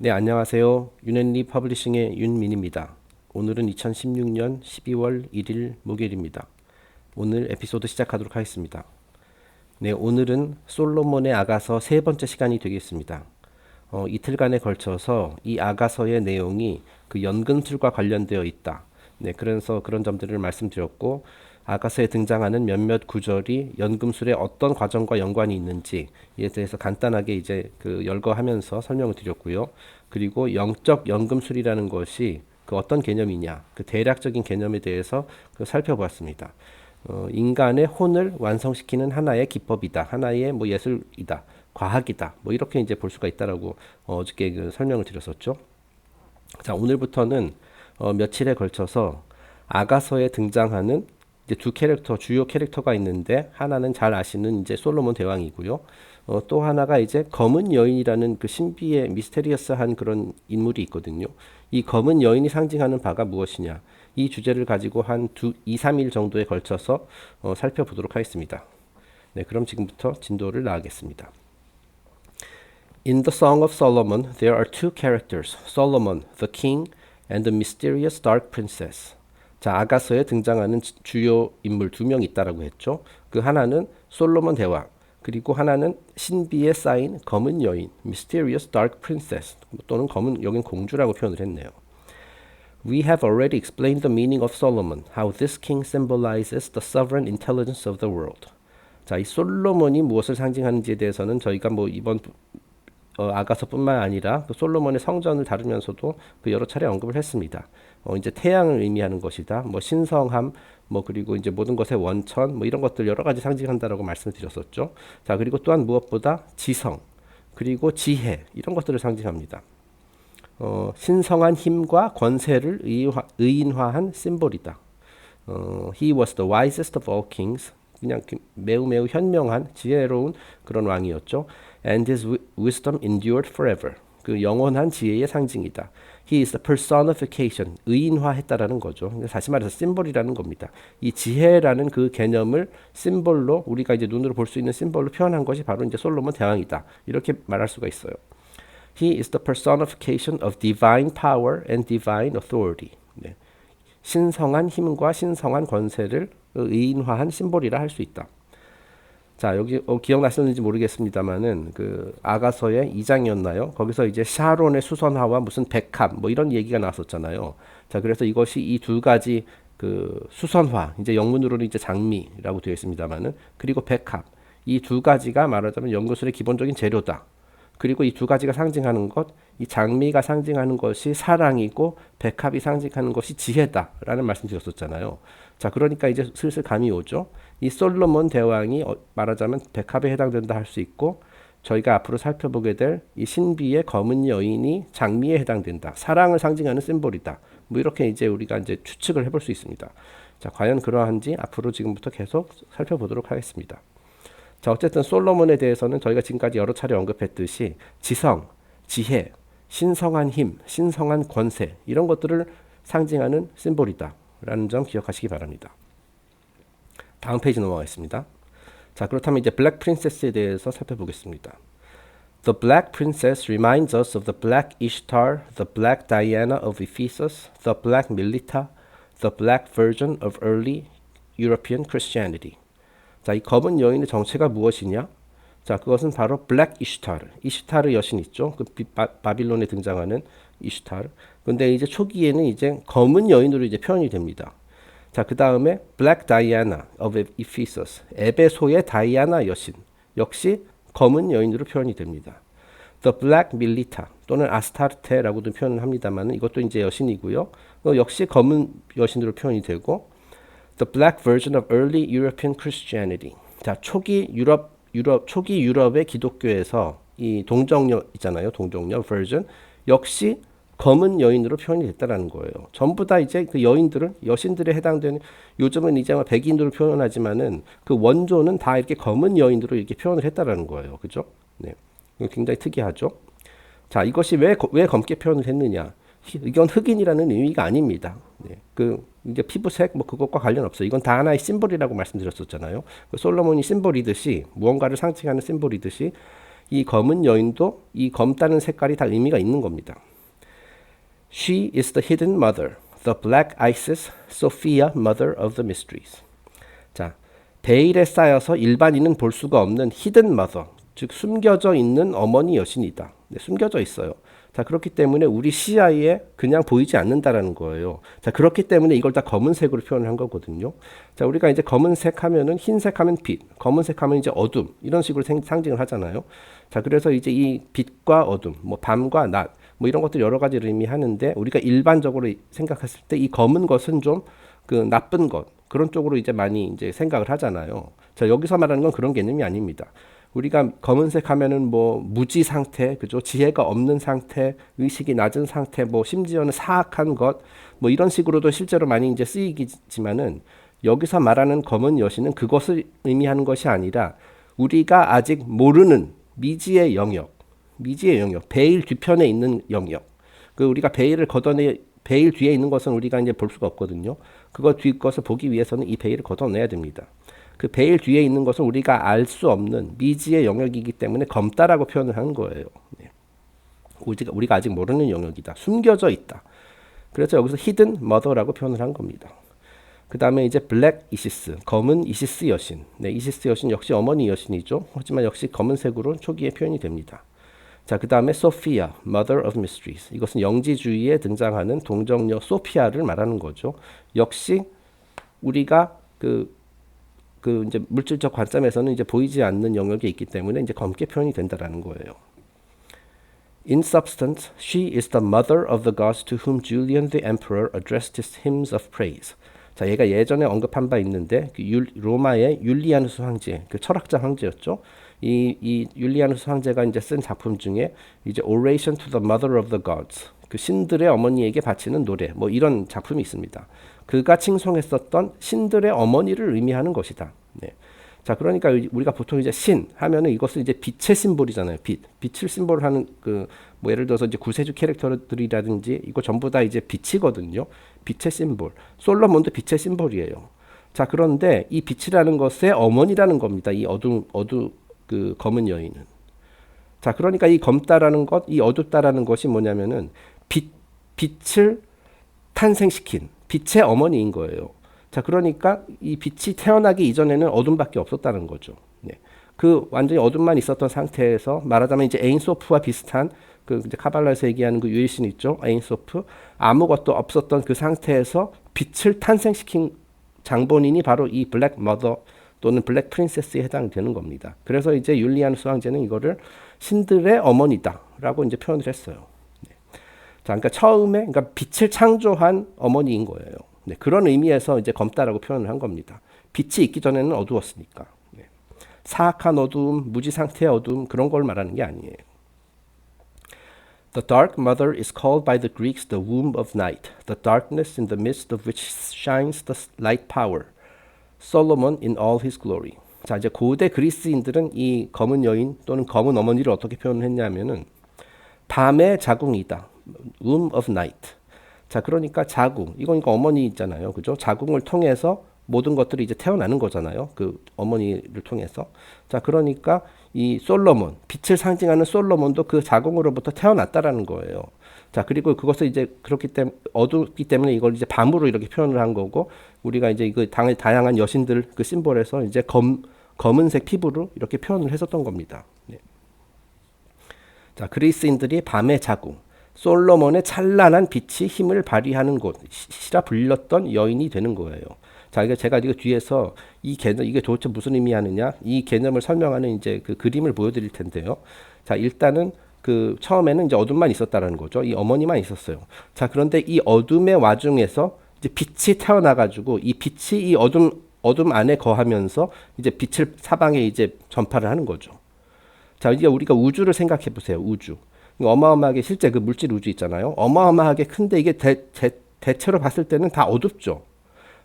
네, 안녕하세요. 윤앤리 퍼블리싱의 윤민입니다. 오늘은 2016년 12월 1일 목요일입니다. 오늘 에피소드 시작하도록 하겠습니다. 네, 오늘은 솔로몬의 아가서 세 번째 시간이 되겠습니다. 이틀간에 걸쳐서 이 아가서의 내용이 그 연금술과 관련되어 있다. 네, 그래서 그런 점들을 말씀드렸고, 아가서에 등장하는 몇몇 구절이 연금술의 어떤 과정과 연관이 있는지에 대해서 간단하게 이제 그 열거하면서 설명을 드렸고요. 그리고 영적 연금술이라는 것이 그 어떤 개념이냐, 그 대략적인 개념에 대해서 그 살펴보았습니다. 인간의 혼을 완성시키는 하나의 기법이다, 하나의 뭐 예술이다, 과학이다, 뭐 이렇게 이제 볼 수가 있다라고 어저께 그 설명을 드렸었죠. 자, 오늘부터는 며칠에 걸쳐서 아가서에 등장하는 이제 두 캐릭터, 주요 캐릭터가 있는데, 하나는 잘 아시는 이제 솔로몬 대왕이고요. 또 하나가 이제 검은 여인이라는 그 신비의 미스테리어스한 그런 인물이 있거든요. 이 검은 여인이 상징하는 바가 무엇이냐? 이 주제를 가지고 한 2, 3일 정도에 걸쳐서 살펴보도록 하겠습니다. 네, 그럼 지금부터 진도를 나가겠습니다. In the Song of Solomon, there are two characters, Solomon, the king, and the mysterious dark princess. 자, 아가서에 등장하는 주요 인물 두 명 있다라고 했죠. 그 하나는 솔로몬 대왕, 그리고 하나는 신비에 쌓인 검은 여인, mysterious dark princess, 또는 검은 여긴 공주라고 표현을 했네요. We have already explained the meaning of Solomon, how this king symbolizes the sovereign intelligence of the world. 자, 이 솔로몬이 무엇을 상징하는지에 대해서는 저희가 뭐 이번 아가서뿐만 아니라 그 솔로몬의 성전을 다루면서도 그 여러 차례 언급을 했습니다. 이제 태양을 의미하는 것이다. 뭐 신성함, 뭐 그리고 이제 모든 것의 원천, 뭐 이런 것들 여러 가지 상징한다라고 말씀을 드렸었죠. 자, 그리고 또한 무엇보다 지성, 그리고 지혜 이런 것들을 상징합니다. 신성한 힘과 권세를 의인화한 심볼이다. He was the wisest of all kings. 그냥 매우 현명한 지혜로운 그런 왕이었죠. And his wisdom endured forever. 그 영원한 지혜의 상징이다. He is the personification. 의인화했다라는 거죠. 다시 말해서 심볼이라는 겁니다. 이 지혜라는 그 개념을 심볼로, 우리가 이제 눈으로 볼 수 있는 심볼로 표현한 것이 바로 이제 솔로몬 대왕이다. 이렇게 말할 수가 있어요. He is the personification of divine power and divine authority. 네. 신성한 힘과 신성한 권세를 의인화한 심볼이라 할 수 있다. 자, 여기 기억나시는지 모르겠습니다만은 그 아가서의 2장이었나요? 거기서 이제 샤론의 수선화와 무슨 백합 뭐 이런 얘기가 나왔었잖아요. 자, 그래서 이것이 이 두 가지 그 수선화, 이제 영문으로는 이제 장미라고 되어 있습니다만은, 그리고 백합, 이 두 가지가 말하자면 연금술의 기본적인 재료다. 그리고 이 두 가지가 상징하는 것, 이 장미가 상징하는 것이 사랑이고 백합이 상징하는 것이 지혜다라는 말씀 드렸었잖아요. 자, 그러니까 이제 슬슬 감이 오죠. 이 솔로몬 대왕이 말하자면 백합에 해당된다 할 수 있고, 저희가 앞으로 살펴보게 될 이 신비의 검은 여인이 장미에 해당된다. 사랑을 상징하는 심볼이다. 뭐 이렇게 이제 우리가 이제 추측을 해볼 수 있습니다. 자, 과연 그러한지 앞으로 지금부터 계속 살펴보도록 하겠습니다. 자, 어쨌든 솔로몬에 대해서는 저희가 지금까지 여러 차례 언급했듯이 지성, 지혜, 신성한 힘, 신성한 권세 이런 것들을 상징하는 심볼이다 라는 점 기억하시기 바랍니다. 다음 페이지 넘어가겠습니다. 자, 그렇다면 이제 블랙 프린세스에 대해서 살펴보겠습니다. The Black Princess reminds us of the Black Ishtar, the Black Diana of Ephesus, the Black Melita, the Black Virgin of early European Christianity. 자, 이 검은 여인의 정체가 무엇이냐? 자, 그것은 바로 블랙 이슈타르. 이슈타르 여신 있죠? 그 바빌론에 등장하는 이슈타르. 근데 이제 초기에는 이제 검은 여인으로 이제 표현이 됩니다. 자, 그 다음에 블랙 다이아나 of Ephesus. 에베소의 다이아나 여신. 역시 검은 여인으로 표현이 됩니다. The Black Melita 또는 아스타르테라고도 표현을 합니다만, 이것도 이제 여신이고요. 역시 검은 여신으로 표현이 되고, The Black Version of Early European Christianity. 자, 초기 유럽의 기독교에서 이 동정녀 있잖아요. 동정녀 version 역시 검은 여인으로 표현이 됐다라는 거예요. 전부 다 이제 그 여인들은 여신들에 해당되는, 요즘은 이제 백인으로 표현하지만은 그 원조는 다 이렇게 검은 여인으로 이렇게 표현을 했다라는 거예요. 그죠? 네. 이거 굉장히 특이하죠. 자, 이것이 왜 검게 표현을 했느냐? 이건 흑인이라는 의미가 아닙니다. 네. 그 이제 피부색 뭐 그것과 관련 없어요. 이건 다 하나의 심볼이라고 말씀드렸었잖아요. 솔로몬이 심볼이듯이, 무언가를 상징하는 심볼이듯이, 이 검은 여인도 이 검다는 색깔이 다 의미가 있는 겁니다. She is the hidden mother, the black Isis, Sophia, mother of the mysteries. 자, 베일에 쌓여서 일반인은 볼 수가 없는 hidden mother, 즉 숨겨져 있는 어머니 여신이다. 네, 숨겨져 있어요. 자, 그렇기 때문에 우리 시야에 그냥 보이지 않는다라는 거예요. 자, 그렇기 때문에 이걸 다 검은색으로 표현을 한 거거든요. 자, 우리가 이제 검은색 하면은 흰색 하면 빛, 검은색 하면 이제 어둠, 이런 식으로 상징을 하잖아요. 자, 그래서 이제 이 빛과 어둠, 뭐 밤과 낮, 뭐 이런 것들 여러 가지를 의미하는데 우리가 일반적으로 생각했을 때 이 검은 것은 좀 그 나쁜 것, 그런 쪽으로 이제 많이 이제 생각을 하잖아요. 자, 여기서 말하는 건 그런 개념이 아닙니다. 우리가 검은색 하면은 뭐 무지 상태, 그죠? 지혜가 없는 상태, 의식이 낮은 상태, 뭐 심지어는 사악한 것, 뭐 이런 식으로도 실제로 많이 이제 쓰이지만은 여기서 말하는 검은 여신은 그것을 의미하는 것이 아니라 우리가 아직 모르는 미지의 영역, 베일 뒤편에 있는 영역. 그 우리가 베일을 걷어내 베일 뒤에 있는 것은 우리가 이제 볼 수가 없거든요. 그거 뒤 것을 보기 위해서는 이 베일을 걷어내야 됩니다. 그 베일 뒤에 있는 것은 우리가 알 수 없는 미지의 영역이기 때문에 검다라고 표현을 하는 거예요. 네. 우리가 아직 모르는 영역이다. 숨겨져 있다. 그래서 여기서 hidden mother라고 표현을 한 겁니다. 그 다음에 이제 블랙 이시스, 검은 이시스 여신. 네, 이시스 여신 역시 어머니 여신이죠. 하지만 역시 검은색으로 초기에 표현이 됩니다. 자, 그 다음에 소피아, mother of mysteries. 이것은 영지주의에 등장하는 동정녀 소피아를 말하는 거죠. 역시 우리가 그 이제 물질적 관점에서는 이제 보이지 않는 영역에 있기 때문에 이제 검게 표현이 된다라는 거예요. In substance, she is the mother of the gods to whom Julian the emperor addressed his hymns of praise. 자, 얘가 예전에 언급한 바 있는데 그 로마의 율리아누스 황제, 그 철학자 황제였죠. 이 율리아누스 황제가 이제 쓴 작품 중에 이제 Oration to the Mother of the Gods, 그 신들의 어머니에게 바치는 노래, 뭐 이런 작품이 있습니다. 그가 칭송했었던 신들의 어머니를 의미하는 것이다. 네. 자, 그러니까 우리가 보통 이제 신 하면은 이것은 이제 빛의 심볼이잖아요. 빛을 심볼하는 그 뭐 예를 들어서 이제 구세주 캐릭터들이라든지 이거 전부 다 이제 빛이거든요. 빛의 심볼. 솔로몬도 빛의 심볼이에요. 자, 그런데 이 빛이라는 것의 어머니라는 겁니다. 이 그 검은 여인은. 자, 그러니까 이 검다라는 것, 이 어둡다라는 것이 뭐냐면은 빛을 탄생시킨 빛의 어머니인 거예요. 자, 그러니까 이 빛이 태어나기 이전에는 어둠밖에 없었다는 거죠. 네. 그 완전히 어둠만 있었던 상태에서 말하자면 이제 에인소프와 비슷한 그 이제 카발라에서 얘기하는 그 유일신 있죠. 에인소프. 아무것도 없었던 그 상태에서 빛을 탄생시킨 장본인이 바로 이 블랙 머더 또는 블랙 프린세스에 해당되는 겁니다. 그래서 이제 율리아누스 황제는 이거를 신들의 어머니다라고 이제 표현을 했어요. 네. 자, 그러니까 처음에 그러니까 빛을 창조한 어머니인 거예요. 네, 그런 의미에서 이제 검다라고 표현을 한 겁니다. 빛이 있기 전에는 어두웠으니까. 네. 사악한 어둠, 무지 상태의 어둠 그런 걸 말하는 게 아니에요. The dark mother is called by the Greeks the womb of night, the darkness in the midst of which shines the light power. Solomon in all his glory. 자, 이제 고대 그리스인들은 이 검은 여인 또는 검은 어머니를 어떻게 표현을 했냐면은 밤의 자궁이다. womb of night. 자, 그러니까 자궁. 이건 그러니까 어머니 있잖아요. 그죠? 자궁을 통해서 모든 것들이 이제 태어나는 거잖아요. 그 어머니를 통해서. 자, 그러니까 이 솔로몬, 빛을 상징하는 솔로몬도 그 자궁으로부터 태어났다라는 거예요. 자, 그리고 그것을 이제 그렇기 때문에 어둡기 때문에 이걸 이제 밤으로 이렇게 표현을 한 거고 우리가 이제 이거 다양한 여신들 그 심볼에서 이제 검은색 피부로 이렇게 표현을 했었던 겁니다. 네. 자, 그리스인들이 밤의 자궁, 솔로몬의 찬란한 빛이 힘을 발휘하는 곳이라 불렸던 여인이 되는 거예요. 자, 이게 제가 이거 뒤에서 이 개념 이게 도대체 무슨 의미하느냐 이 개념을 설명하는 이제 그 그림을 보여드릴 텐데요. 자, 일단은 그 처음에는 이제 어둠만 있었다라는 거죠. 이 어머니만 있었어요. 자, 그런데 이 어둠의 와중에서 이제 빛이 태어나가지고 이 빛이 이 어둠 안에 거하면서 이제 빛을 사방에 이제 전파를 하는 거죠. 자, 이제 우리가 우주를 생각해 보세요. 우주. 어마어마하게 실제 그 물질 우주 있잖아요. 어마어마하게 큰데 이게 대체로 봤을 때는 다 어둡죠.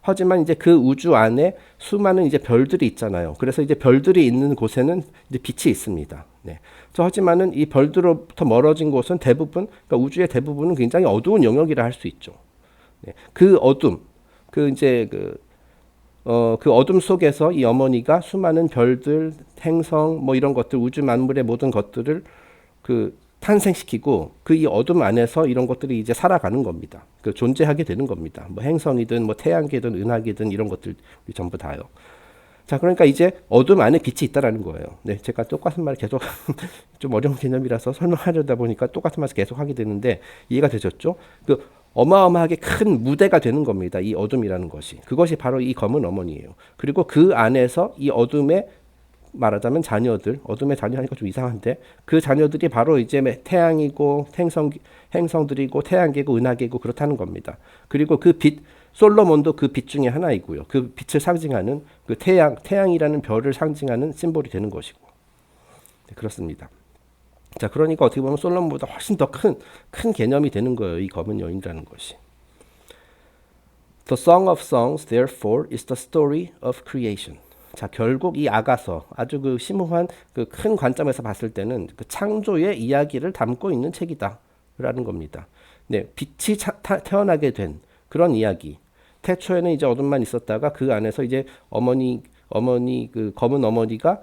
하지만 이제 그 우주 안에 수많은 이제 별들이 있잖아요. 그래서 이제 별들이 있는 곳에는 이제 빛이 있습니다. 네. 하지만은 이 별들로부터 멀어진 곳은 대부분, 그러니까 우주의 대부분은 굉장히 어두운 영역이라 할 수 있죠. 네. 그 어둠, 그 이제 그 그 어둠 속에서 이 어머니가 수많은 별들, 행성, 뭐 이런 것들, 우주 만물의 모든 것들을 그 탄생시키고 그 이 어둠 안에서 이런 것들이 이제 살아가는 겁니다. 그 존재하게 되는 겁니다. 뭐 행성이든 뭐 태양계든 은하계든 이런 것들 전부 다요. 자, 그러니까 이제 어둠 안에 빛이 있다라는 거예요. 네, 제가 똑같은 말 계속 좀 어려운 개념이라서 설명하려다 보니까 똑같은 말을 계속 하게 되는데 이해가 되셨죠? 그 어마어마하게 큰 무대가 되는 겁니다. 이 어둠이라는 것이. 그것이 바로 이 검은 어머니예요. 그리고 그 안에서 이 어둠의 말하자면 자녀들, 어둠의 자녀하니까 좀 이상한데 그 자녀들이 바로 이제 태양이고 행성들이고 태양계고 은하계고 그렇다는 겁니다. 그리고 그 빛, 솔로몬도 그 빛 중에 하나이고요. 그 빛을 상징하는 그 태양이라는 별을 상징하는 심볼이 되는 것이고. 네, 그렇습니다. 자, 그러니까 어떻게 보면 솔로몬보다 훨씬 더 큰 개념이 되는 거예요. 이 검은 여인이라는 것이. The Song of Songs, therefore, is the story of creation. 자, 결국 이 아가서 아주 그 심오한 그 큰 관점에서 봤을 때는 그 창조의 이야기를 담고 있는 책이다라는 겁니다. 네, 빛이 태어나게 된 그런 이야기. 태초에는 이제 어둠만 있었다가 그 안에서 이제 어머니 그 검은 어머니가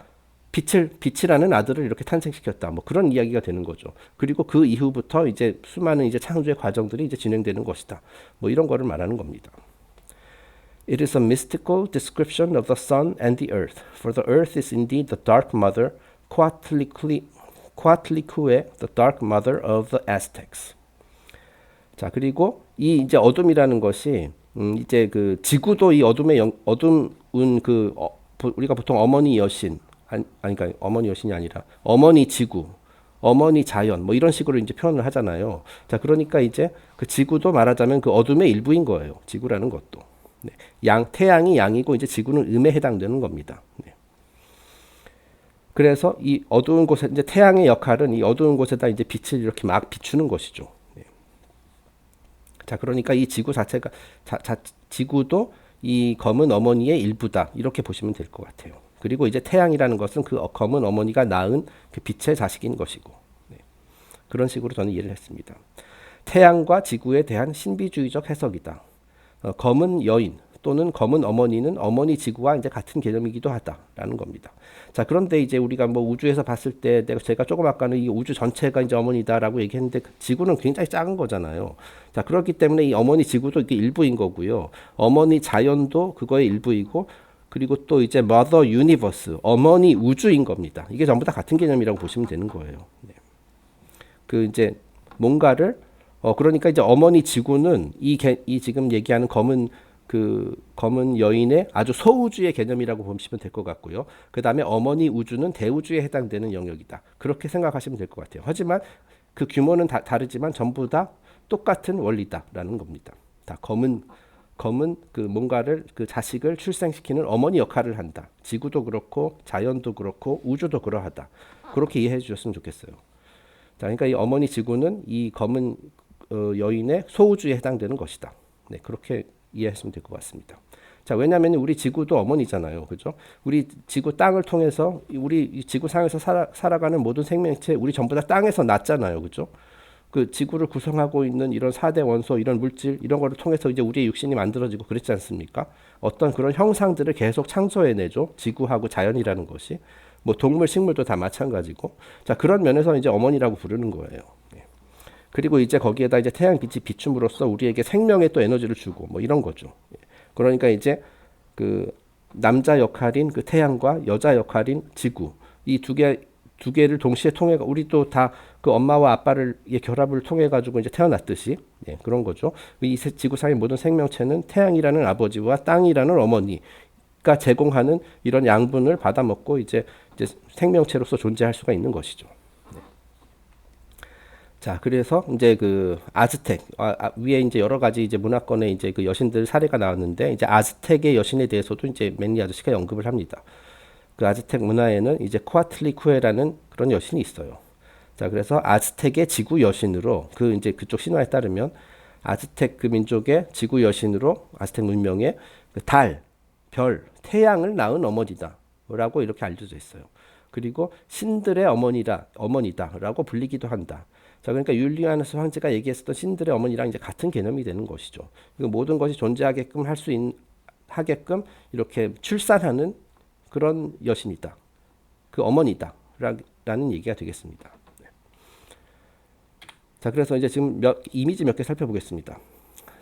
빛이라는 아들을 이렇게 탄생시켰다. 뭐 그런 이야기가 되는 거죠. 그리고 그 이후부터 이제 수많은 이제 창조의 과정들이 이제 진행되는 것이다. 뭐 이런 거를 말하는 겁니다. It is a mystical description of the sun and the earth, for the earth is indeed the dark mother, Coatlicue, the dark mother of the Aztecs. 자, 그리고 이 이제 어둠이라는 것이 이제 그 지구도 이 어둠은 그 우리가 보통 어머니 여신 그러니까 어머니 여신이 아니라 어머니 지구, 어머니 자연 뭐 이런 식으로 이제 표현을 하잖아요. 자, 그러니까 이제 그 지구도 말하자면 그 어둠의 일부인 거예요. 지구라는 것도. 네. 태양이 양이고 이제 지구는 음에 해당되는 겁니다. 네. 그래서 이 어두운 곳에 이제 태양의 역할은 이 어두운 곳에다 이제 빛을 이렇게 막 비추는 것이죠. 네. 자, 그러니까 이 지구 자체가 지구도 이 검은 어머니의 일부다 이렇게 보시면 될 것 같아요. 그리고 이제 태양이라는 것은 그 검은 어머니가 낳은 그 빛의 자식인 것이고, 네. 그런 식으로 저는 이해를 했습니다. 태양과 지구에 대한 신비주의적 해석이다. 검은 여인 또는 검은 어머니는 어머니 지구와 이제 같은 개념이기도 하다라는 겁니다. 자, 그런데 이제 우리가 뭐 우주에서 봤을 때 제가 조금 아까는 이 우주 전체가 이제 어머니다라고 얘기했는데 지구는 굉장히 작은 거잖아요. 자, 그렇기 때문에 이 어머니 지구도 이게 일부인 거고요. 어머니 자연도 그거의 일부이고 그리고 또 이제 Mother Universe, 어머니 우주인 겁니다. 이게 전부 다 같은 개념이라고 보시면 되는 거예요. 네. 그 이제 뭔가를 그러니까 이제 어머니 지구는 이 지금 얘기하는 검은 여인의 아주 소우주의 개념이라고 보시면 될 것 같고요. 그 다음에 어머니 우주는 대우주에 해당되는 영역이다. 그렇게 생각하시면 될 것 같아요. 하지만 그 규모는 다르지만 전부 다 똑같은 원리다라는 겁니다. 다 검은 그 뭔가를 그 자식을 출생시키는 어머니 역할을 한다. 지구도 그렇고 자연도 그렇고 우주도 그러하다. 그렇게 이해해 주셨으면 좋겠어요. 자, 그러니까 이 어머니 지구는 이 검은 여인의 소우주에 해당되는 것이다. 네, 그렇게 이해했으면 될 것 같습니다. 자, 왜냐하면 우리 지구도 어머니잖아요, 그죠? 우리 지구 땅을 통해서 우리 지구상에서 살아가는 모든 생명체 우리 전부 다 땅에서 났잖아요, 그죠? 그 지구를 구성하고 있는 이런 4대 원소, 이런 물질, 이런 거를 통해서 이제 우리의 육신이 만들어지고 그랬지 않습니까? 어떤 그런 형상들을 계속 창조해내죠. 지구하고 자연이라는 것이. 뭐 동물, 식물도 다 마찬가지고. 자, 그런 면에서 이제 어머니라고 부르는 거예요. 네. 그리고 이제 거기에다 이제 태양빛이 비춤으로써 우리에게 생명의 또 에너지를 주고 뭐 이런 거죠. 그러니까 이제 그 남자 역할인 그 태양과 여자 역할인 지구, 이 두 개를 동시에 통해 우리도 다 그 엄마와 아빠를 결합을 통해 가지고 이제 태어났듯이, 예, 그런 거죠. 이 지구상의 모든 생명체는 태양이라는 아버지와 땅이라는 어머니가 제공하는 이런 양분을 받아 먹고 이제 생명체로서 존재할 수가 있는 것이죠. 네. 자, 그래서 이제 그 아즈텍 위에 이제 여러 가지 이제 문화권의 이제 그 여신들 사례가 나왔는데 이제 아즈텍의 여신에 대해서도 이제 맨리 아저씨가 언급을 합니다. 그 아즈텍 문화에는 이제 코아틀리쿠에라는 그런 여신이 있어요. 자, 그래서 아즈텍의 지구 여신으로 그 이제 그쪽 신화에 따르면 아즈텍 그 민족의 지구 여신으로 아즈텍 문명의 그 달, 별, 태양을 낳은 어머니다라고 이렇게 알려져 있어요. 그리고 신들의 어머니다라고 불리기도 한다. 자, 그러니까 율리아누스 황제가 얘기했었던 신들의 어머니랑 이제 같은 개념이 되는 것이죠. 모든 것이 존재하게끔 할 수 있는 하게끔 이렇게 출산하는 그런 여신이다. 그 어머니다. 라는 얘기가 되겠습니다. 자, 그래서 이제 지금 이미지 몇 개 살펴보겠습니다.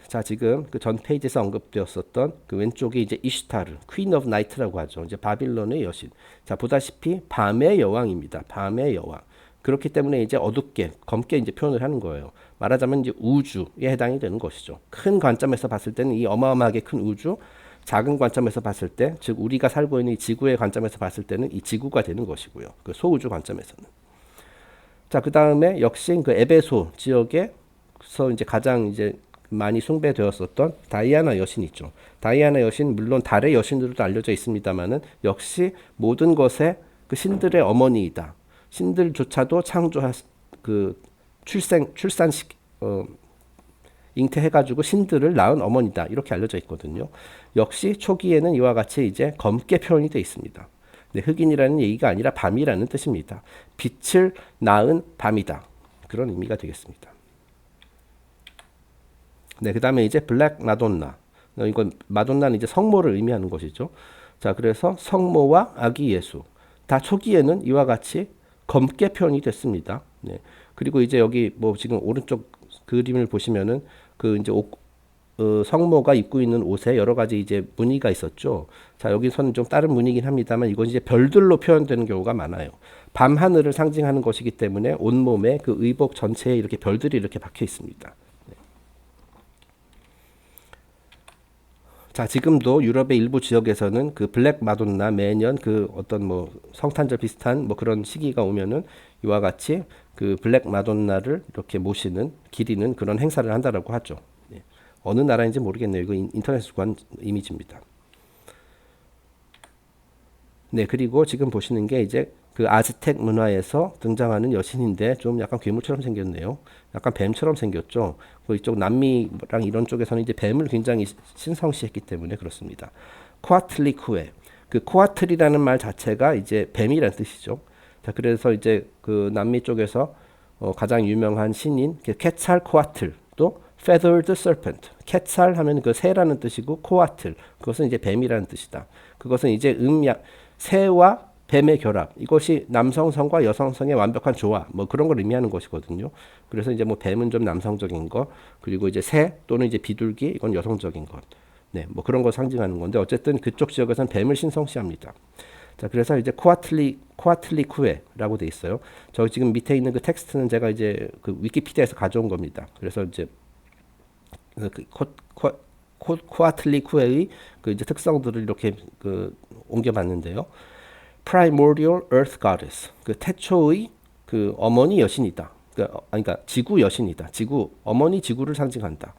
자, 지금 그 전 페이지에서 언급되었었던 그 왼쪽에 이제 이슈타르, 퀸 오브 나이트라고 하죠. 이제 바빌론의 여신. 자, 보다시피 밤의 여왕입니다. 밤의 여왕. 그렇기 때문에 이제 어둡게, 검게 이제 표현을 하는 거예요. 말하자면 이제 우주에 해당이 되는 것이죠. 큰 관점에서 봤을 때는 이 어마어마하게 큰 우주, 작은 관점에서 봤을 때, 즉 우리가 살고 있는 이 지구의 관점에서 봤을 때는 이 지구가 되는 것이고요. 그 소우주 관점에서는. 자, 그 다음에 역시 그 에베소 지역에서 이제 가장 이제 많이 숭배되었었던 다이아나 여신 있죠. 다이아나 여신 물론 달의 여신으로도 알려져 있습니다만은 역시 모든 것의 그 신들의 어머니이다. 신들조차도 창조한 그 출산식 잉태해가지고 신들을 낳은 어머니다 이렇게 알려져 있거든요. 역시 초기에는 이와 같이 이제 검게 표현이 되어 있습니다. 네, 흑인이라는 얘기가 아니라 밤이라는 뜻입니다. 빛을 낳은 밤이다. 그런 의미가 되겠습니다. 네, 그 다음에 이제 블랙 마돈나. 이건 마돈나는 이제 성모를 의미하는 것이죠. 자, 그래서 성모와 아기 예수. 다 초기에는 이와 같이 검게 표현이 됐습니다. 네. 그리고 이제 여기 뭐 지금 오른쪽 그림을 보시면은 그 이제 성모가 입고 있는 옷에 여러 가지 이제 무늬가 있었죠. 자, 여기서는 좀 다른 무늬긴 합니다만 이건 이제 별들로 표현되는 경우가 많아요. 밤 하늘을 상징하는 것이기 때문에 온몸에 그 의복 전체에 이렇게 별들이 이렇게 박혀 있습니다. 네. 자, 지금도 유럽의 일부 지역에서는 그 블랙 마돈나 매년 그 어떤 뭐 성탄절 비슷한 뭐 그런 시기가 오면은 이와 같이 그 블랙 마돈나를 이렇게 모시는 기리는 그런 행사를 한다라고 하죠. 네. 어느 나라인지 모르겠네요. 이거 인터넷에서 구한 이미지입니다. 네, 그리고 지금 보시는 게 이제 그 아즈텍 문화에서 등장하는 여신인데 좀 약간 괴물처럼 생겼네요. 약간 뱀처럼 생겼죠. 그 이쪽 남미랑 이런 쪽에서는 이제 뱀을 굉장히 신성시했기 때문에 그렇습니다. 코아틀리쿠에. 그 코아틀이라는 말 자체가 이제 뱀이라는 뜻이죠. 자, 그래서 이제 그 남미 쪽에서 가장 유명한 신인 케찰코아틀 또 feathered serpent. 케찰 하면 그 새라는 뜻이고 코아틀 그것은 이제 뱀이라는 뜻이다. 그것은 이제 새와 뱀의 결합. 이것이 남성성과 여성성의 완벽한 조화. 뭐 그런 걸 의미하는 것이거든요. 그래서 이제 뭐 뱀은 좀 남성적인 거, 그리고 이제 새 또는 이제 비둘기 이건 여성적인 것. 네, 뭐 그런 걸 상징하는 건데 어쨌든 그쪽 지역에서는 뱀을 신성시합니다. 자, 그래서 이제 코아틀리쿠에라고 돼 있어요. 저 지금 밑에 있는 그 텍스트는 제가 이제 그 위키피디아에서 가져온 겁니다. 그래서 이제 코아틀리쿠에의 그 이제 특성들을 이렇게 그 옮겨봤는데요. Primordial Earth Goddess, 그 태초의 그 어머니 여신이다. 그러니까 지구 여신이다. 지구 어머니 지구를 상징한다.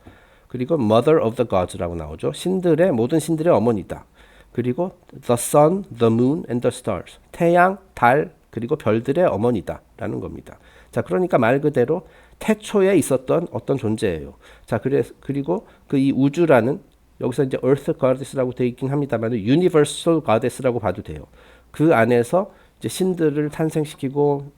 그리고 Mother of the Gods라고 나오죠. 신들의 모든 신들의 어머니다. 그리고 The Sun, the Moon, and the Stars, 태양, 달 그리고 별들의 어머니다라는 겁니다. 자, 그러니까 말 그대로 태초에 있었던 어떤 존재예요. 자, 그리고 그 이 우주라는 여기서 이제 Earth Goddess라고 되어 있긴 합니다만 Universal Goddess라고 봐도 돼요. 그 안에서 이제 신들을 탄생시키고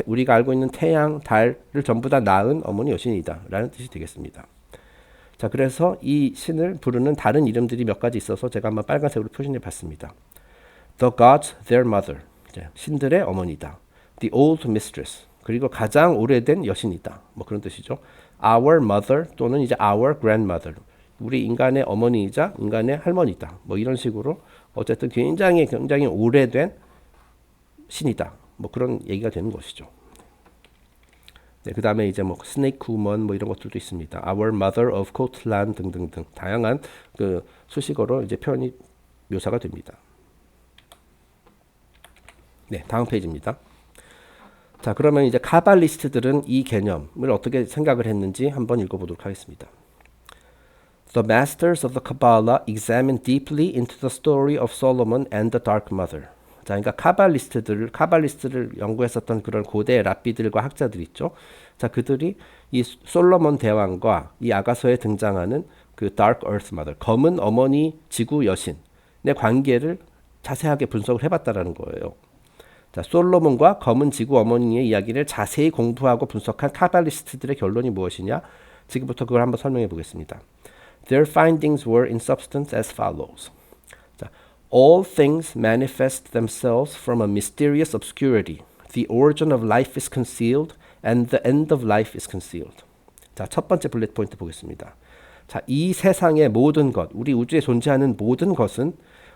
우리가 알고 있는 태양, 달을 전부 다 낳은 어머니 여신이다라는 뜻이 되겠습니다. 자, 그래서 이 신을 부르는 다른 이름들이 몇 가지 있어서 제가 한번 빨간색으로 표시해 봤습니다. The gods, their mother. 신들의 어머니다. The old mistress. 그리고 가장 오래된 여신이다. 뭐 그런 뜻이죠. Our mother 또는 이제 our grandmother. 우리 인간의 어머니이자 인간의 할머니다. 뭐 이런 식으로 어쨌든 굉장히 오래된 신이다. 뭐 그런 얘기가 되는 것이죠. 네, 그 다음에 이제 뭐 스네이크 우먼 뭐 이런 것들도 있습니다. Our Mother of Kotlan 등등등 다양한 그 수식어로 이제 표현이 묘사가 됩니다. 네, 다음 페이지입니다. 자, 그러면 이제 카발리스트들은 이 개념을 어떻게 생각을 했는지 한번 읽어보도록 하겠습니다. The masters of the Kabbalah examined deeply into the story of Solomon and the Dark Mother. 자, 그러니까 카발리스트를 연구했었던 그런 고대 랍비들과 학자들 있죠. 자, 그들이 이 솔로몬 대왕과 이 아가서에 등장하는 그 Dark Earth Mother, 검은 어머니 지구 여신의 관계를 자세하게 분석을 해봤다라는 거예요. 자, 솔로몬과 검은 지구 어머니의 이야기를 자세히 공부하고 분석한 카발리스트들의 결론이 무엇이냐? 지금부터 그걸 한번 설명해 보겠습니다. Their findings were in substance as follows. 자, all things manifest themselves from a mysterious obscurity. The origin of life is concealed and the end of life is concealed. 자, 첫 번째 블렛 포인트 보겠습니다. 자, 이 세상의 모든 것, 우리 우주에 존재하는 모든 것은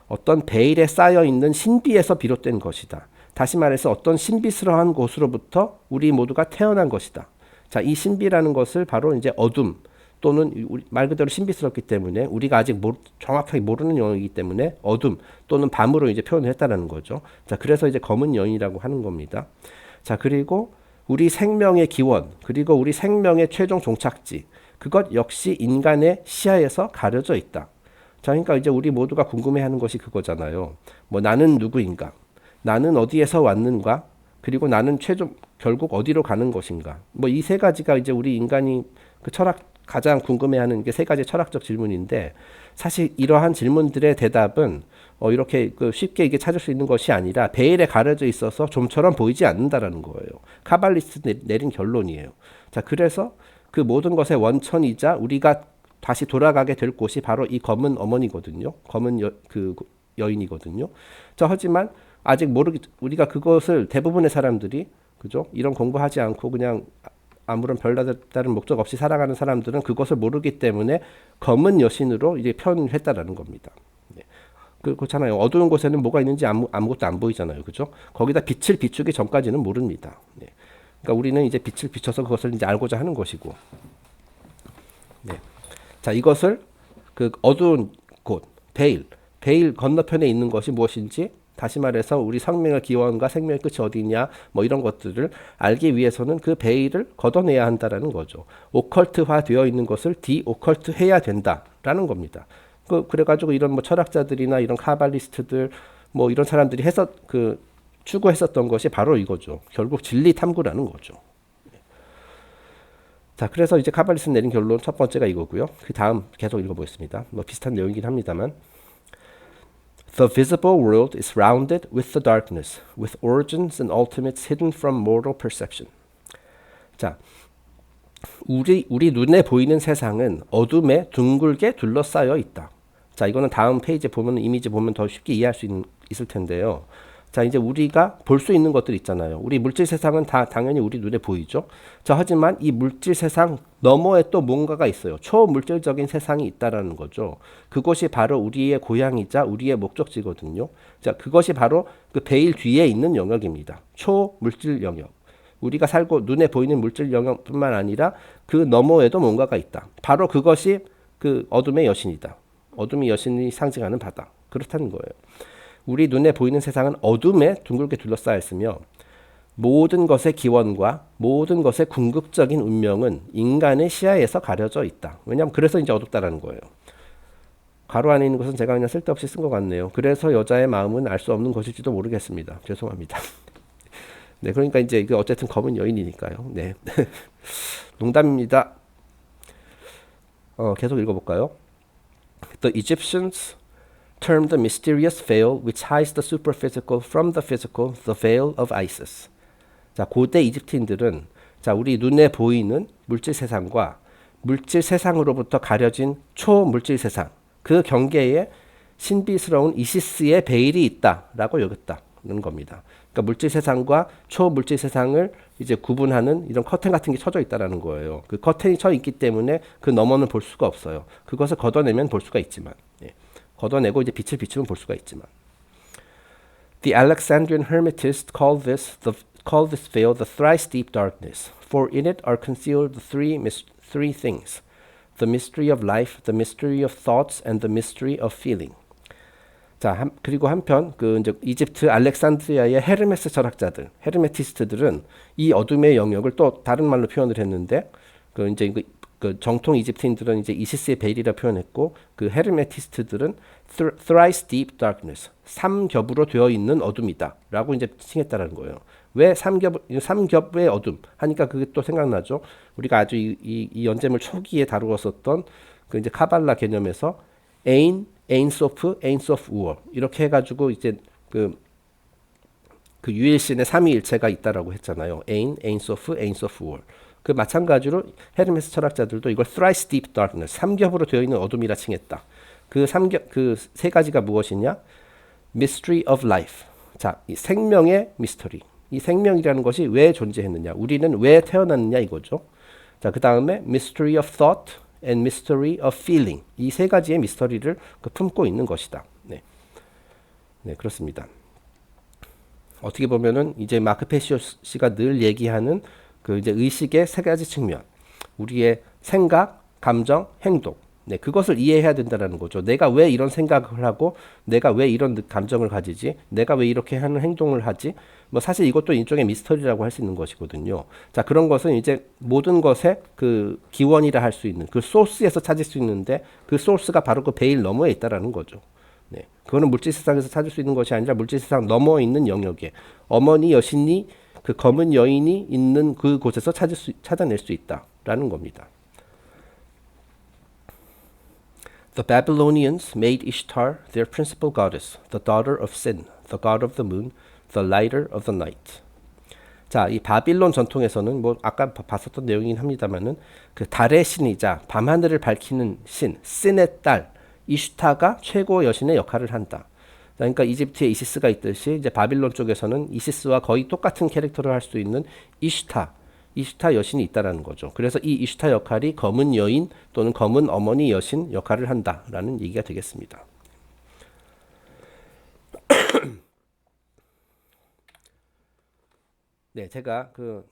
어떤 베일에 쌓여 있는 신비에서 비롯된 것이다. 다시 말해서 어떤 신비스러운 곳으로부터 우리 모두가 태어난 것이다. 자, 이 신비라는 것을 바로 이제 어둠 또는 말 그대로 신비스럽기 때문에 우리가 아직 정확하게 모르는 영역이기 때문에 어둠 또는 밤으로 이제 표현을 했다라는 거죠. 자, 그래서 이제 검은 여인이라고 하는 겁니다. 자, 그리고 우리 생명의 기원, 그리고 우리 생명의 최종 종착지, 그것 역시 인간의 시야에서 가려져 있다. 자, 그러니까 이제 우리 모두가 궁금해하는 것이 그거잖아요. 뭐 나는 누구인가? 나는 어디에서 왔는가? 그리고 나는 최종 결국 어디로 가는 것인가? 뭐 이 세 가지가 이제 우리 인간이 그 철학 가장 궁금해하는 게 세 가지 철학적 질문인데 사실 이러한 질문들의 대답은 이렇게 쉽게 이게 찾을 수 있는 것이 아니라 베일에 가려져 있어서 좀처럼 보이지 않는다라는 거예요. 카발리스트 내린 결론이에요. 자, 그래서 그 모든 것의 원천이자 우리가 다시 돌아가게 될 곳이 바로 이 검은 어머니거든요. 검은 여인이거든요. 자, 하지만 아직 우리가 그것을 대부분의 사람들이 그죠? 이런 공부하지 않고 그냥 아무런 별다른 목적 없이 살아가는 사람들은 그것을 모르기 때문에 검은 여신으로 이제 표현했다라는 겁니다. 네. 그렇잖아요. 어두운 곳에는 뭐가 있는지 아무것도 안 보이잖아요. 그죠? 거기다 빛을 비추기 전까지는 모릅니다. 네. 그러니까 우리는 이제 빛을 비춰서 그것을 이제 알고자 하는 것이고. 네. 자, 이것을 그 어두운 곳, 베일 건너편에 있는 것이 무엇인지 다시 말해서 우리 생명의 기원과 생명의 끝이 어디냐 뭐 이런 것들을 알기 위해서는 그 베일을 걷어내야 한다라는 거죠. 오컬트화 되어 있는 것을 디오컬트 해야 된다라는 겁니다. 그래가지고 이런 뭐 철학자들이나 이런 카발리스트들 뭐 이런 사람들이 추구했었던 것이 바로 이거죠. 결국 진리 탐구라는 거죠. 자, 그래서 이제 카발리스트 내린 결론 첫 번째가 이거고요. 그 다음 계속 읽어보겠습니다. 뭐 비슷한 내용이긴 합니다만. The visible world is rounded with the darkness, with origins and ultimates hidden from mortal perception. 자, 우리 눈에 보이는 세상은 어둠에 둥글게 둘러싸여 있다. 자, 이거는 다음 페이지에 보면 이미지 보면 더 쉽게 이해할 수 있을 텐데요. 자, 이제 우리가 볼 수 있는 것들 있잖아요. 우리 물질 세상은 다 당연히 우리 눈에 보이죠. 자, 하지만 이 물질 세상 너머에 또 뭔가가 있어요. 초물질적인 세상이 있다라는 거죠. 그것이 바로 우리의 고향이자 우리의 목적지거든요. 자, 그것이 바로 그 베일 뒤에 있는 영역입니다. 초물질 영역. 우리가 살고 눈에 보이는 물질 영역뿐만 아니라 그 너머에도 뭔가가 있다. 바로 그것이 그 어둠의 여신이다. 어둠의 여신이 상징하는 바다. 그렇다는 거예요. 우리 눈에 보이는 세상은 어둠에 둥글게 둘러싸여 있으며 모든 것의 기원과 모든 것의 궁극적인 운명은 인간의 시야에서 가려져 있다. 왜냐하면 그래서 이제 어둡다라는 거예요. 가로 안에 있는 것은 제가 그냥 쓸데없이 쓴 것 같네요. 그래서 여자의 마음은 알 수 없는 것일지도 모르겠습니다. 죄송합니다. 네, 그러니까 이제 이게 어쨌든 검은 여인이니까요. 네, 농담입니다. 계속 읽어볼까요? The Egyptians termed the mysterious veil which hides the superphysical from the physical, the veil of Isis. 자, 고대 이집트인들은 자, 우리 눈에 보이는 물질 세상과 물질 세상으로부터 가려진 초물질 세상, 그 경계에 신비스러운 이시스의 베일이 있다라고 여겼다는 겁니다. 그러니까 물질 세상과 초물질 세상을 이제 구분하는 이런 커튼 같은 게 쳐져 있다라는 거예요. 그 커튼이 쳐 있기 때문에 그 너머는 볼 수가 없어요. 그것을 걷어내면 볼 수가 있지만. 예. 걷어내고 이제 빛을 비추면 볼 수가 있지만. The Alexandrian Hermetists called this veil the thrice deep darkness, for in it are concealed the three things: the mystery of life, the mystery of thoughts, and the mystery of feeling. 자, 그리고 한편 그 이제 이집트 알렉산드리아의 헤르메스 철학자들, 헤르메티스트들은 이 어둠의 영역을 또 다른 말로 표현을 했는데 그 이제 그 정통 이집트인들은 이제 이시스의 베일이라 표현했고 그 헤르메티스트들은 thrice deep darkness, 3겹으로 되어 있는 어둠이다라고 이제 칭했다라는 거예요. 왜 삼겹의 어둠 하니까 그게 또 생각나죠. 우리가 아주 이 연재물 초기에 다루었었던 그 이제 카발라 개념에서 ein sof 우어 이렇게 해가지고 이제 그 유일신의 삼위일체가 있다라고 했잖아요. ein sof 우어. 그 마찬가지로 헤르메스 철학자들도 이걸 thrice deep darkness, 3겹으로 되어 있는 어둠이라 칭했다. 그 세 가지가 무엇이냐? mystery of life. 자, 이 생명의 미스터리. 이 생명이라는 것이 왜 존재했느냐? 우리는 왜 태어났느냐 이거죠. 자, 그 다음에 mystery of thought and mystery of feeling. 이 세 가지의 미스터리를 품고 있는 것이다. 네. 네, 그렇습니다. 어떻게 보면은 이제 마크 페시오 씨가 늘 얘기하는 그 이제 의식의 세 가지 측면. 우리의 생각, 감정, 행동. 네, 그것을 이해해야 된다는 거죠. 내가 왜 이런 생각을 하고, 내가 왜 이런 감정을 가지지, 내가 왜 이렇게 하는 행동을 하지. 뭐 사실 이것도 일종의 미스터리라고 할 수 있는 것이거든요. 자, 그런 것은 이제 모든 것의 그 기원이라 할 수 있는 그 소스에서 찾을 수 있는데, 그 소스가 바로 그 베일 너머에 있다라는 거죠. 네, 그거는 물질 세상에서 찾을 수 있는 것이 아니라 물질 세상 너머에 있는 영역에 어머니 여신이 그 검은 여인이 있는 그 곳에서 찾아낼 수 있다라는 겁니다. The Babylonians made Ishtar their principal goddess, the daughter of Sin, the god of the moon, the lighter of the night. 자, 이 바빌론 전통에서는 뭐 아까 봤었던 내용이긴 합니다만은 그 달의 신이자 밤하늘을 밝히는 신, 신의 딸 이슈타가 최고 여신의 역할을 한다. 그러니까 이집트에 이시스가 있듯이 이제 바빌론 쪽에서는 이시스와 거의 똑같은 캐릭터를 할 수 있는 이슈타 여신이 있다라는 거죠. 그래서 이 이슈타 역할이 검은 여인 또는 검은 어머니 여신 역할을 한다라는 얘기가 되겠습니다. 네, 제가 그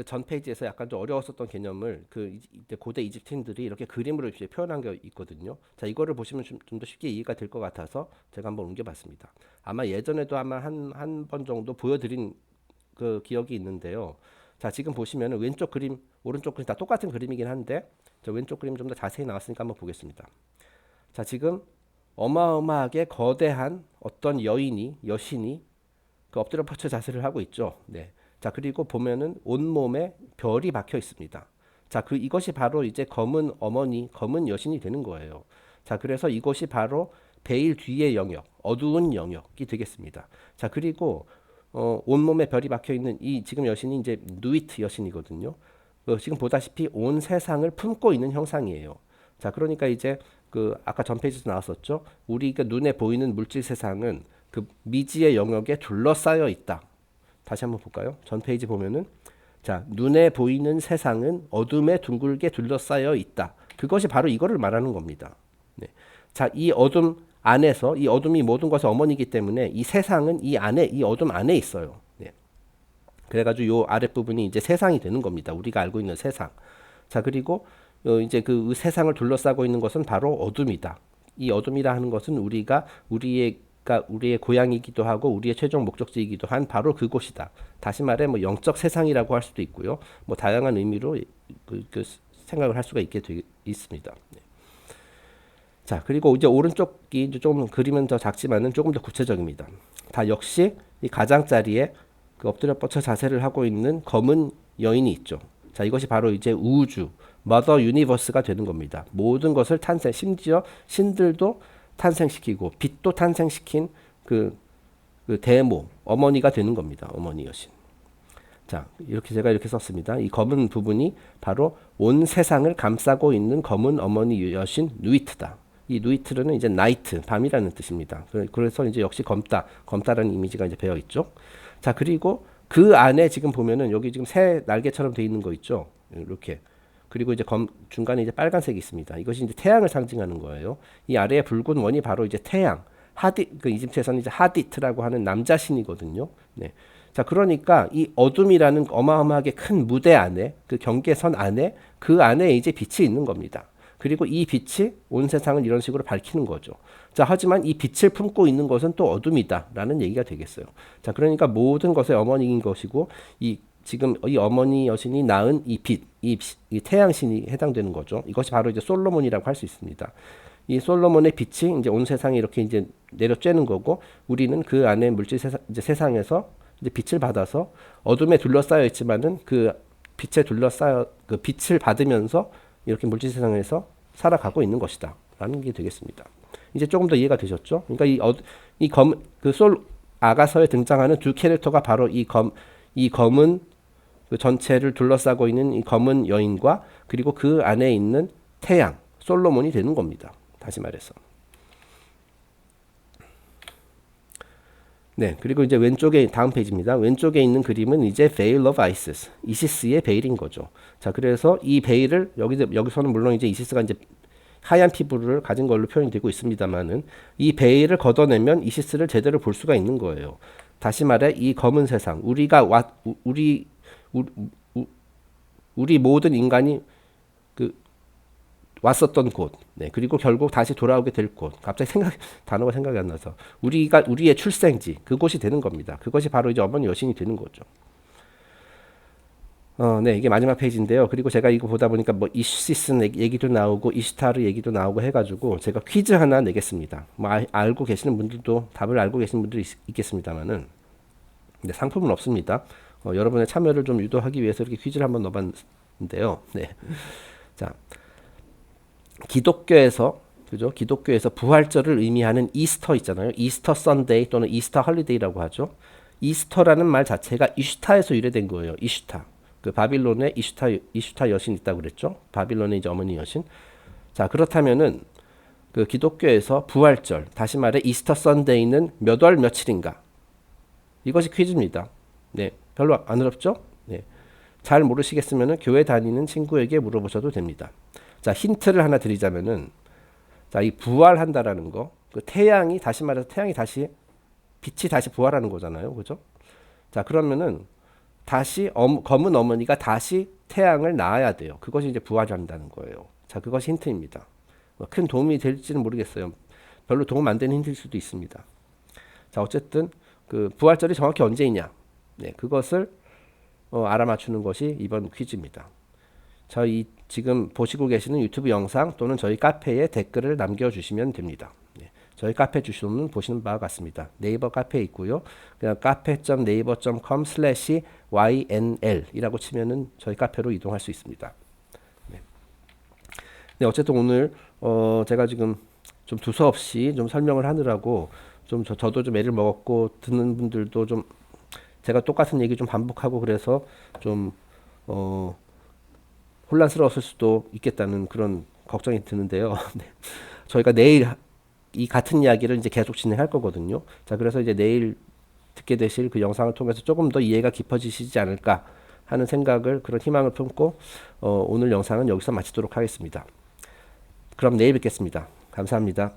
전 페이지에서 약간 좀 어려웠었던 개념을 이제 고대 이집트인들이 이렇게 그림으로 이제 표현한 게 있거든요. 자, 이거를 보시면 좀 더 쉽게 이해가 될 것 같아서 제가 한번 옮겨봤습니다. 아마 예전에도 아마 한 번 정도 보여드린 그 기억이 있는데요. 자, 지금 보시면은 왼쪽 그림, 오른쪽 그림 다 똑같은 그림이긴 한데, 저 왼쪽 그림 좀 더 자세히 나왔으니까 한번 보겠습니다. 자, 지금 어마어마하게 거대한 어떤 여신이 그 엎드려 뻗쳐 자세를 하고 있죠. 네. 자, 그리고 보면은 온몸에 별이 박혀 있습니다. 자, 이것이 바로 이제 검은 어머니, 검은 여신이 되는 거예요. 자, 그래서 이것이 바로 베일 뒤의 영역, 어두운 영역이 되겠습니다. 자, 그리고 온몸에 별이 박혀 있는 이 지금 여신이 이제 누이트 여신이거든요. 지금 보다시피 온 세상을 품고 있는 형상이에요. 자, 그러니까 이제 아까 전 페이지에서 나왔었죠. 우리가 눈에 보이는 물질 세상은 그 미지의 영역에 둘러싸여 있다. 다시 한번 볼까요? 전 페이지 보면은 자, 눈에 보이는 세상은 어둠에 둥글게 둘러싸여 있다. 그것이 바로 이거를 말하는 겁니다. 네. 자, 이 어둠 안에서 이 어둠이 모든 것의 어머니이기 때문에 이 세상은 이 안에 이 어둠 안에 있어요. 네. 그래가지고 요 아랫부분이 이제 세상이 되는 겁니다. 우리가 알고 있는 세상. 자, 그리고 이제 그 세상을 둘러싸고 있는 것은 바로 어둠이다. 이 어둠이라 하는 것은 우리의 고향이기도 하고 우리의 최종 목적지이기도 한 바로 그곳이다. 다시 말해 뭐 영적 세상이라고 할 수도 있고요. 뭐 다양한 의미로 생각을 할 수가 있습니다. 네. 자, 그리고 이제 오른쪽이 이제 좀 그림은 더 작지만은 조금 더 구체적입니다. 다 역시 이 가장자리에 그 엎드려 뻗쳐 자세를 하고 있는 검은 여인이 있죠. 자, 이것이 바로 이제 우주, 머더 유니버스가 되는 겁니다. 모든 것을 심지어 신들도 탄생시키고 빛도 탄생시킨 그 대모, 어머니가 되는 겁니다. 어머니 여신. 자, 제가 이렇게 썼습니다. 이 검은 부분이 바로 온 세상을 감싸고 있는 검은 어머니 여신 누이트다. 이 누이트는 이제 나이트, 밤이라는 뜻입니다. 그래서 이제 역시 검다라는 이미지가 이제 배어 있죠. 자, 그리고 그 안에 지금 보면은 여기 지금 새 날개처럼 돼 있는 거 있죠. 이렇게. 그리고 이제 중간에 이제 빨간색이 있습니다. 이것이 이제 태양을 상징하는 거예요. 이 아래에 붉은 원이 바로 이제 태양. 이집트에서는 이제 하디트라고 하는 남자 신이거든요. 네. 자, 그러니까 이 어둠이라는 어마어마하게 큰 무대 안에, 그 경계선 안에, 그 안에 이제 빛이 있는 겁니다. 그리고 이 빛이 온 세상을 이런 식으로 밝히는 거죠. 자, 하지만 이 빛을 품고 있는 것은 또 어둠이다라는 얘기가 되겠어요. 자, 그러니까 모든 것의 어머니인 것이고 지금 이 어머니 여신이 낳은 이 빛, 이 태양신이 해당되는 거죠. 이것이 바로 이제 솔로몬이라고 할 수 있습니다. 이 솔로몬의 빛이 이제 온 세상에 이렇게 이제 내려쬐는 거고, 우리는 그 안에 물질 세상에서 이제 빛을 받아서 어둠에 둘러싸여 있지만은 그 빛을 받으면서 이렇게 물질 세상에서 살아가고 있는 것이다라는 게 되겠습니다. 이제 조금 더 이해가 되셨죠? 그러니까 아가서에 등장하는 두 캐릭터가 바로 이 검은 그 전체를 둘러싸고 있는 이 검은 여인과 그리고 그 안에 있는 태양, 솔로몬이 되는 겁니다. 다시 말해서. 네, 그리고 이제 왼쪽에 다음 페이지입니다. 왼쪽에 있는 그림은 이제 Veil of Isis, 이시스의 베일인 거죠. 자, 그래서 이 베일을 여기서는 물론 이제 이시스가 이제 하얀 피부를 가진 걸로 표현이 되고 있습니다만은 이 베일을 걷어내면 이시스를 제대로 볼 수가 있는 거예요. 다시 말해 이 검은 세상, 우리 모든 인간이 그 왔었던 곳, 네, 그리고 결국 다시 돌아오게 될 곳. 갑자기 단어가 생각이 안 나서 우리의 출생지, 그곳이 되는 겁니다. 그것이 바로 이제 어머니 여신이 되는 거죠. 네, 이게 마지막 페이지인데요. 그리고 제가 이거 보다 보니까 뭐 이시스 얘기도 나오고 이시타르 얘기도 나오고 해가지고 제가 퀴즈 하나 내겠습니다. 뭐 알고 계시는 분들도 답을 알고 계시는 분들이 있겠습니다만은, 네, 상품은 없습니다. 여러분의 참여를 좀 유도하기 위해서 이렇게 퀴즈를 한번 넣어봤는데요. 네, 자, 기독교에서 부활절을 의미하는 이스터 있잖아요. 이스터 선데이 또는 이스터 헐리데이라고 하죠. 이스터라는 말 자체가 이슈타에서 유래된 거예요. 이슈타. 그 바빌론에 이슈타 여신 있다고 그랬죠. 바빌론의 이제 어머니 여신. 자, 그렇다면은 그 기독교에서 부활절, 다시 말해 이스터 선데이는 몇 월 며칠인가? 이것이 퀴즈입니다. 네, 별로 안 어렵죠? 네, 잘 모르시겠으면은 교회 다니는 친구에게 물어보셔도 됩니다. 자, 힌트를 하나 드리자면은, 자, 이 부활한다라는 거, 그 태양이 다시 말해서 빛이 다시 부활하는 거잖아요, 그죠? 자, 그러면은 다시 검은 어머니가 다시 태양을 낳아야 돼요. 그것이 이제 부활한다는 거예요. 자, 그것이 힌트입니다. 큰 도움이 될지는 모르겠어요. 별로 도움 안 되는 힌트일 수도 있습니다. 자, 어쨌든 그 부활절이 정확히 언제이냐, 네, 그것을 알아맞추는 것이 이번 퀴즈입니다. 저희 지금 보시고 계시는 유튜브 영상 또는 저희 카페에 댓글을 남겨주시면 됩니다. 네, 저희 카페 주소는 보시는 바와 같습니다. 네이버 카페에 있고요. 그냥 cafe.naver.com/ynl 이라고 치면은 저희 카페로 이동할 수 있습니다. 네. 네, 어쨌든 오늘 제가 지금 좀 두서없이 좀 설명을 하느라고 좀 저도 좀 애를 먹었고 듣는 분들도 좀 제가 똑같은 얘기 좀 반복하고 그래서 좀 혼란스러웠을 수도 있겠다는 그런 걱정이 드는데요. 네. 저희가 내일 이 같은 이야기를 이제 계속 진행할 거거든요. 자, 그래서 이제 내일 듣게 되실 그 영상을 통해서 조금 더 이해가 깊어지시지 않을까 하는 생각을, 그런 희망을 품고 오늘 영상은 여기서 마치도록 하겠습니다. 그럼 내일 뵙겠습니다. 감사합니다.